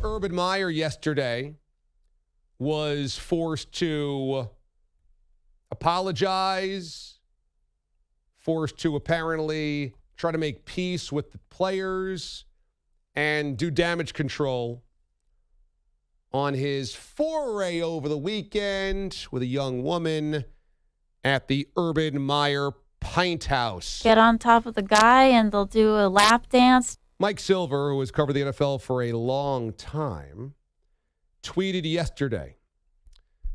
Urban Meyer yesterday was forced to apologize, forced to apparently try to make peace with the players and do damage control on his foray over the weekend with a young woman at the Urban Meyer Pint House. Get on top of the guy and they'll do a lap dance. Mike Silver, who has covered the NFL for a long time, tweeted yesterday,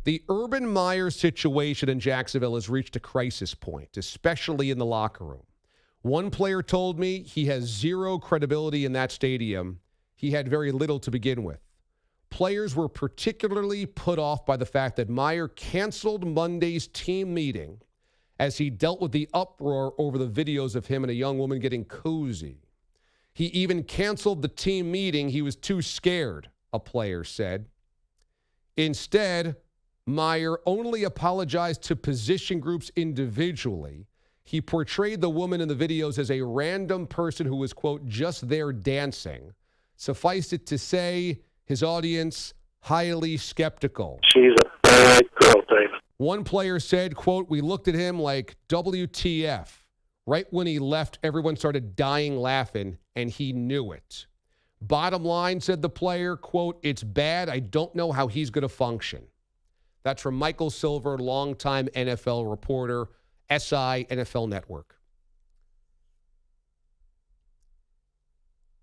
the Urban Meyer situation in Jacksonville has reached a crisis point, especially in the locker room. One player told me he has zero credibility in that stadium. He had very little to begin with. Players were particularly put off by the fact that Meyer canceled Monday's team meeting as he dealt with the uproar over the videos of him and a young woman getting cozy. He even canceled the team meeting. He was too scared, a player said. Instead, Meyer only apologized to position groups individually. He portrayed the woman in the videos as a random person who was, quote, just there dancing. Suffice it to say, his audience, highly skeptical. She's a bad girl, David. One player said, quote, we looked at him like WTF. Right when he left, everyone started dying laughing, and he knew it. Bottom line, said the player, quote, it's bad. I don't know how he's going to function. That's from Michael Silver, longtime NFL reporter, SI NFL Network.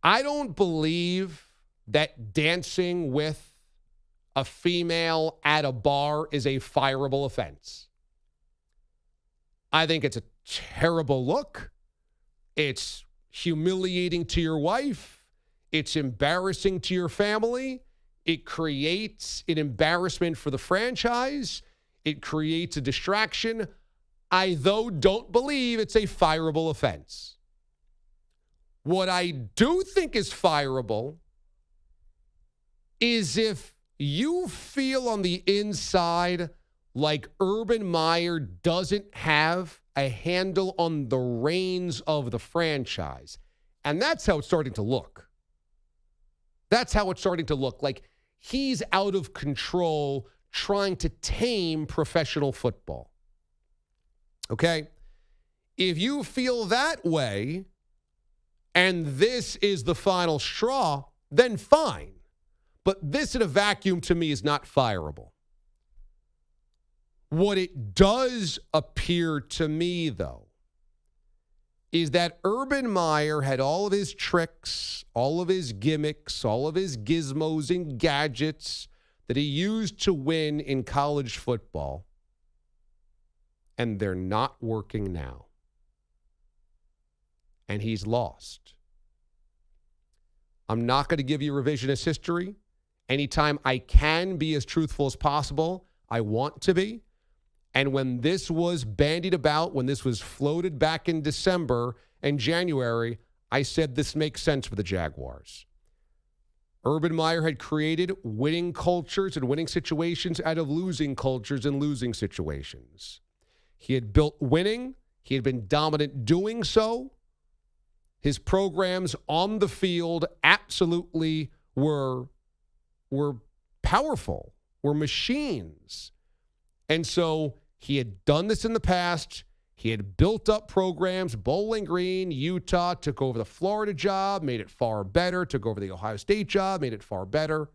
I don't believe that dancing with a female at a bar is a fireable offense. I think it's a terrible look. It's humiliating to your wife. It's embarrassing to your family. It creates an embarrassment for the franchise. It creates a distraction. I, though, don't believe it's a fireable offense. What I do think is fireable is if you feel on the inside like Urban Meyer doesn't have a handle on the reins of the franchise. And that's how it's starting to look. That's how it's starting to look. Like he's out of control trying to tame professional football. Okay? If you feel that way and this is the final straw, then fine. But this in a vacuum to me is not fireable. What it does appear to me, though, is that Urban Meyer had all of his tricks, all of his gimmicks, all of his gizmos and gadgets that he used to win in college football, and they're not working now. And he's lost. I'm not going to give you revisionist history. Anytime I can be as truthful as possible, I want to be. And when this was bandied about, when this was floated back in December and January, I said this makes sense for the Jaguars. Urban Meyer had created winning cultures and winning situations out of losing cultures and losing situations. He had built winning. He had been dominant doing so. His programs on the field absolutely were powerful, were machines. And so he had done this in the past. He had built up programs. Bowling Green, Utah, took over the Florida job, made it far better, took over the Ohio State job, made it far better.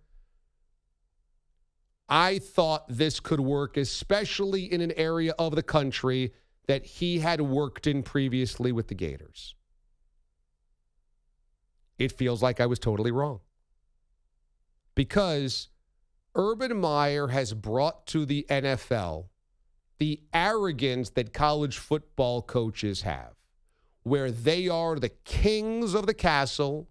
I thought this could work, especially in an area of the country that he had worked in previously with the Gators. It feels like I was totally wrong. Because Urban Meyer has brought to the NFL the arrogance that college football coaches have, where they are the kings of the castle.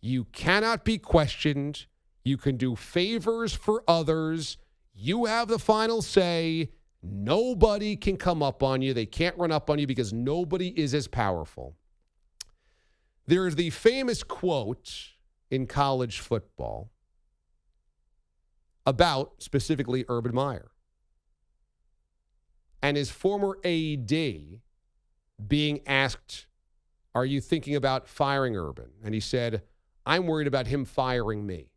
You cannot be questioned. You can do favors for others. You have the final say. Nobody can come up on you. They can't run up on you because nobody is as powerful. There is the famous quote in college football about specifically Urban Meyer and his former AD being asked, are you thinking about firing Urban? And he said, I'm worried about him firing me.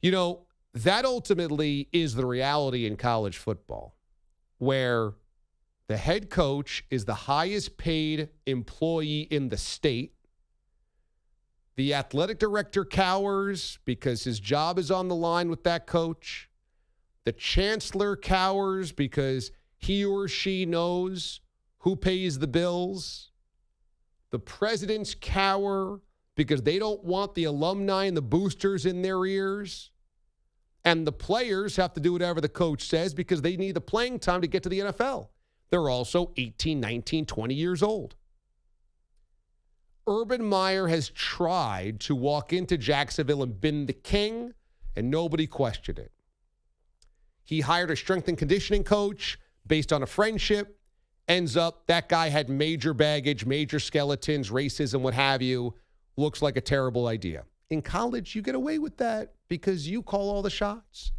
That ultimately is the reality in college football, where the head coach is the highest paid employee in the state. The athletic director cowers because his job is on the line with that coach. The chancellor cowers because he or she knows who pays the bills. The presidents cower because they don't want the alumni and the boosters in their ears. And the players have to do whatever the coach says because they need the playing time to get to the NFL. They're also 18, 19, 20 years old. Urban Meyer has tried to walk into Jacksonville and been the king, and nobody questioned it. He hired a strength and conditioning coach based on a friendship. Ends up, that guy had major baggage, major skeletons, racism, what have you. Looks like a terrible idea. In college, you get away with that because you call all the shots.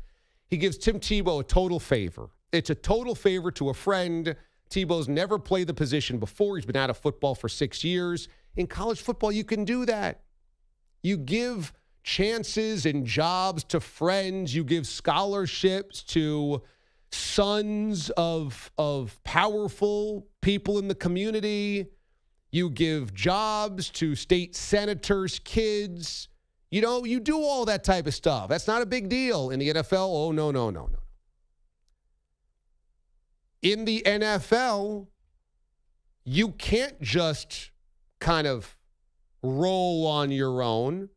He gives Tim Tebow a total favor. It's a total favor to a friend. Tebow's never played the position before. He's been out of football for 6 years. In college football, you can do that. You give chances and jobs to friends. You give scholarships to sons of powerful people in the community. You give jobs to state senators' kids. You do all that type of stuff. That's not a big deal. In the NFL, oh, no. In the NFL, you can't just kind of roll on your own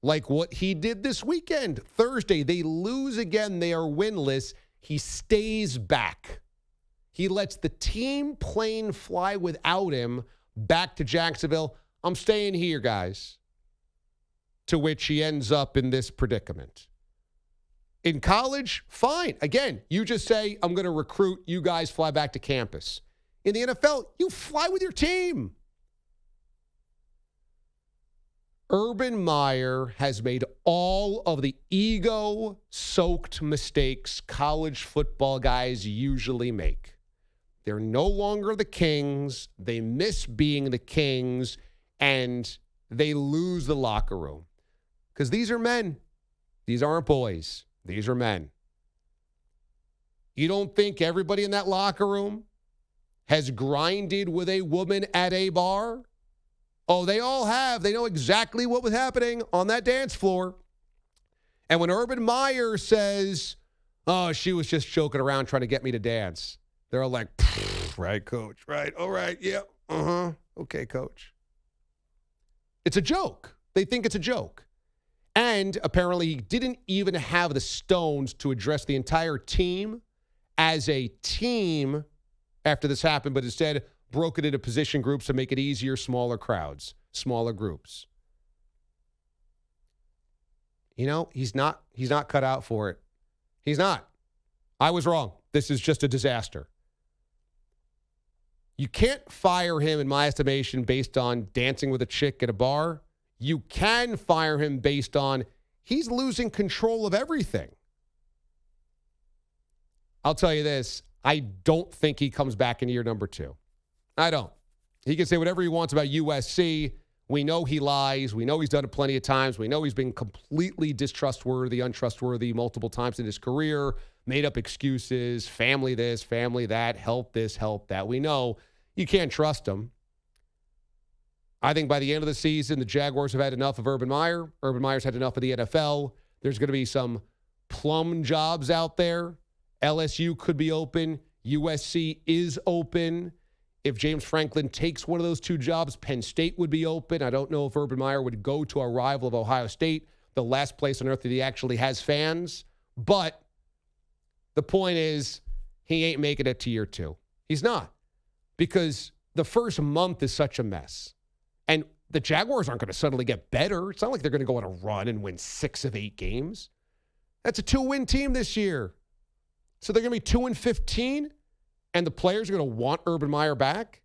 like what he did this weekend. Thursday, they lose again. They are winless. He stays back. He lets the team plane fly without him back to Jacksonville. I'm staying here, guys. To which he ends up in this predicament. In college, fine. Again, you just say, I'm going to recruit. You guys fly back to campus. In the NFL, you fly with your team. Urban Meyer has made all of the ego-soaked mistakes college football guys usually make. They're no longer the kings. They miss being the kings, and they lose the locker room. Because these are men. These aren't boys. These are men. You don't think everybody in that locker room has grinded with a woman at a bar? Oh, they all have. They know exactly what was happening on that dance floor. And when Urban Meyer says, oh, she was just joking around trying to get me to dance, they're all like, right, coach, right, all right, yeah, okay, coach. It's a joke. They think it's a joke. And apparently he didn't even have the stones to address the entire team as a team after this happened, but instead broke it into position groups to make it easier, smaller crowds, smaller groups. He's not cut out for it. He's not. I was wrong. This is just a disaster. You can't fire him, in my estimation, based on dancing with a chick at a bar. You can fire him based on he's losing control of everything. I'll tell you this. I don't think he comes back in year number 2. I don't. He can say whatever he wants about USC. We know he lies. We know he's done it plenty of times. We know he's been completely distrustworthy, untrustworthy multiple times in his career, made up excuses, family this, family that, help this, help that. We know you can't trust him. I think by the end of the season, the Jaguars have had enough of Urban Meyer. Urban Meyer's had enough of the NFL. There's going to be some plum jobs out there. LSU could be open. USC is open. If James Franklin takes one of those 2 jobs, Penn State would be open. I don't know if Urban Meyer would go to a rival of Ohio State, the last place on earth that he actually has fans. But the point is, he ain't making it to year 2. He's not. Because the first month is such a mess. And the Jaguars aren't going to suddenly get better. It's not like they're going to go on a run and win 6 of 8 games. That's a 2-win team this year. So they're going to be 2-15, and the players are going to want Urban Meyer back,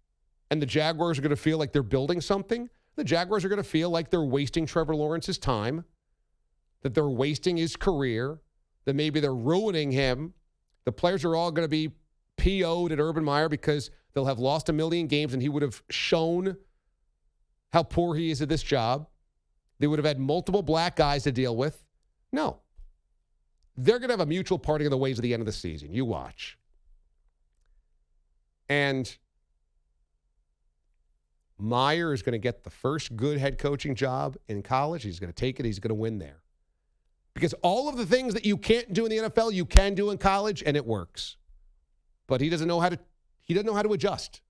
and the Jaguars are going to feel like they're building something. The Jaguars are going to feel like they're wasting Trevor Lawrence's time, that they're wasting his career, that maybe they're ruining him. The players are all going to be PO'd at Urban Meyer because they'll have lost 1 million games, and he would have shown how poor he is at this job. They would have had multiple black guys to deal with. No. They're going to have a mutual parting of the ways at the end of the season. You watch. And Meyer is going to get the first good head coaching job in college. He's going to take it. He's going to win there. Because all of the things that you can't do in the NFL, you can do in college, and it works. But he doesn't know how to adjust.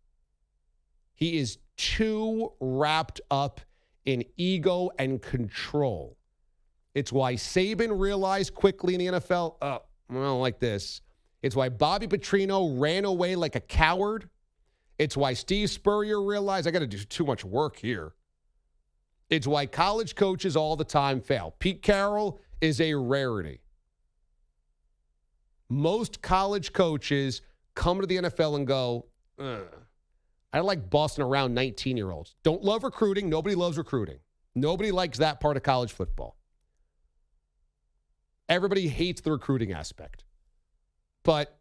He is too wrapped up in ego and control. It's why Saban realized quickly in the NFL, I don't like this. It's why Bobby Petrino ran away like a coward. It's why Steve Spurrier realized, I got to do too much work here. It's why college coaches all the time fail. Pete Carroll is a rarity. Most college coaches come to the NFL and go, I like bossing around 19-year-olds. Don't love recruiting. Nobody loves recruiting. Nobody likes that part of college football. Everybody hates the recruiting aspect. But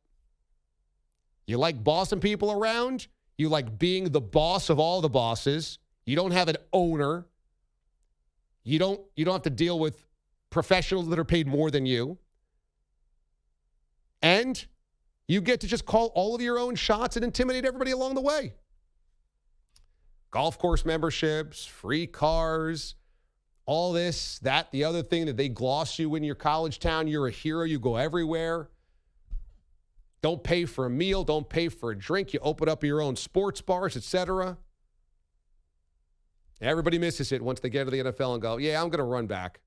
you like bossing people around. You like being the boss of all the bosses. You don't have an owner. You don't have to deal with professionals that are paid more than you. And you get to just call all of your own shots and intimidate everybody along the way. Golf course memberships, free cars, all this, that, the other thing that they gloss you in your college town. You're a hero. You go everywhere. Don't pay for a meal. Don't pay for a drink. You open up your own sports bars, etc. Everybody misses it once they get to the NFL and go, yeah, I'm going to run back.